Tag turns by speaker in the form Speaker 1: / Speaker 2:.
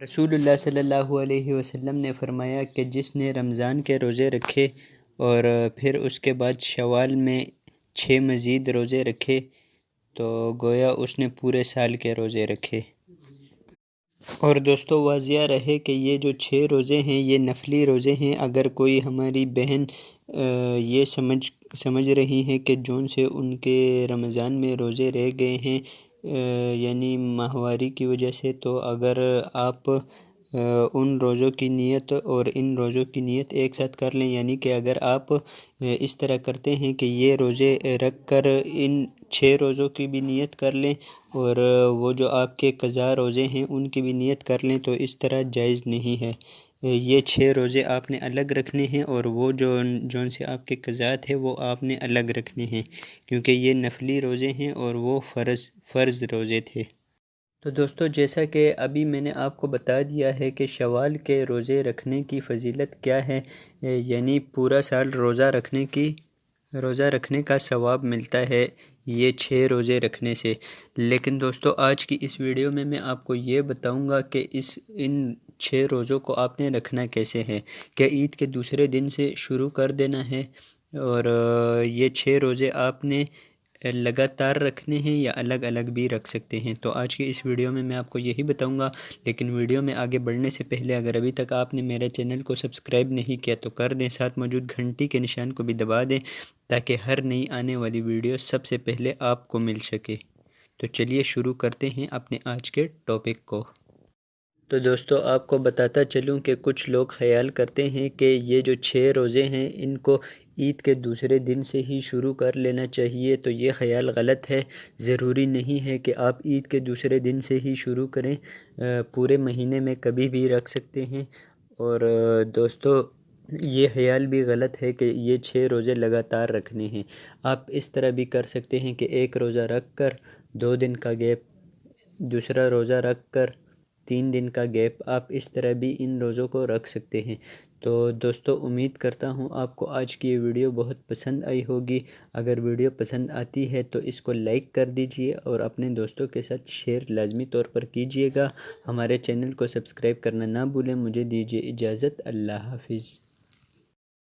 Speaker 1: رسول اللہ صلی اللہ علیہ وسلم نے فرمایا کہ جس نے رمضان کے روزے رکھے اور پھر اس کے بعد شوال میں 6 مزید روزے رکھے تو گویا اس نے پورے سال کے روزے رکھے۔ اور دوستو واضح رہے کہ یہ جو 6 روزے ہیں یہ نفلی روزے ہیں۔ اگر کوئی ہماری بہن یہ سمجھ رہی ہے کہ جون سے ان کے رمضان میں روزے رہ گئے ہیں یعنی ماہواری کی وجہ سے، تو اگر آپ ان روزوں کی نیت اور ان روزوں کی نیت ایک ساتھ کر لیں، یعنی کہ اگر آپ اس طرح کرتے ہیں کہ یہ روزے رکھ کر ان 6 روزوں کی بھی نیت کر لیں اور وہ جو آپ کے قضا روزے ہیں ان کی بھی نیت کر لیں، تو اس طرح جائز نہیں ہے۔ یہ 6 روزے آپ نے الگ رکھنے ہیں اور وہ جون سے آپ کے قضا تھے وہ آپ نے الگ رکھنے ہیں، کیونکہ یہ نفلی روزے ہیں اور وہ فرض روزے تھے۔ تو دوستو جیسا کہ ابھی میں نے آپ کو بتا دیا ہے کہ شوال کے روزے رکھنے کی فضیلت کیا ہے، یعنی پورا سال روزہ رکھنے کا ثواب ملتا ہے یہ 6 روزے رکھنے سے۔ لیکن دوستو آج کی اس ویڈیو میں آپ کو یہ بتاؤں گا کہ ان 6 روزوں کو آپ نے رکھنا کیسے ہے۔ کیا عید کے دوسرے دن سے شروع کر دینا ہے اور یہ 6 روزے آپ نے لگاتار رکھنے ہیں یا الگ الگ بھی رکھ سکتے ہیں؟ تو آج کی اس ویڈیو میں آپ کو یہی بتاؤں گا، لیکن ویڈیو میں آگے بڑھنے سے پہلے اگر ابھی تک آپ نے میرے چینل کو سبسکرائب نہیں کیا تو کر دیں، ساتھ موجود گھنٹی کے نشان کو بھی دبا دیں تاکہ ہر نئی آنے والی ویڈیو سب سے پہلے آپ کو مل سکے۔ تو چلیے شروع کرتے ہیں اپنے آج کے ٹاپک کو۔ تو دوستو آپ کو بتاتا چلوں کہ کچھ لوگ خیال کرتے ہیں کہ یہ جو 6 روزے ہیں ان کو عید کے دوسرے دن سے ہی شروع کر لینا چاہیے، تو یہ خیال غلط ہے۔ ضروری نہیں ہے کہ آپ عید کے دوسرے دن سے ہی شروع کریں، پورے مہینے میں کبھی بھی رکھ سکتے ہیں۔ اور دوستو یہ خیال بھی غلط ہے کہ یہ 6 روزے لگاتار رکھنے ہیں۔ آپ اس طرح بھی کر سکتے ہیں کہ ایک روزہ رکھ کر 2 دن کا گیپ، دوسرا روزہ رکھ کر 3 دن کا گیپ، آپ اس طرح بھی ان روزوں کو رکھ سکتے ہیں۔ تو دوستو امید کرتا ہوں آپ کو آج کی یہ ویڈیو بہت پسند آئی ہوگی۔ اگر ویڈیو پسند آتی ہے تو اس کو لائک کر دیجئے اور اپنے دوستوں کے ساتھ شیئر لازمی طور پر کیجئے گا۔ ہمارے چینل کو سبسکرائب کرنا نہ بھولیں۔ مجھے دیجئے اجازت، اللہ حافظ۔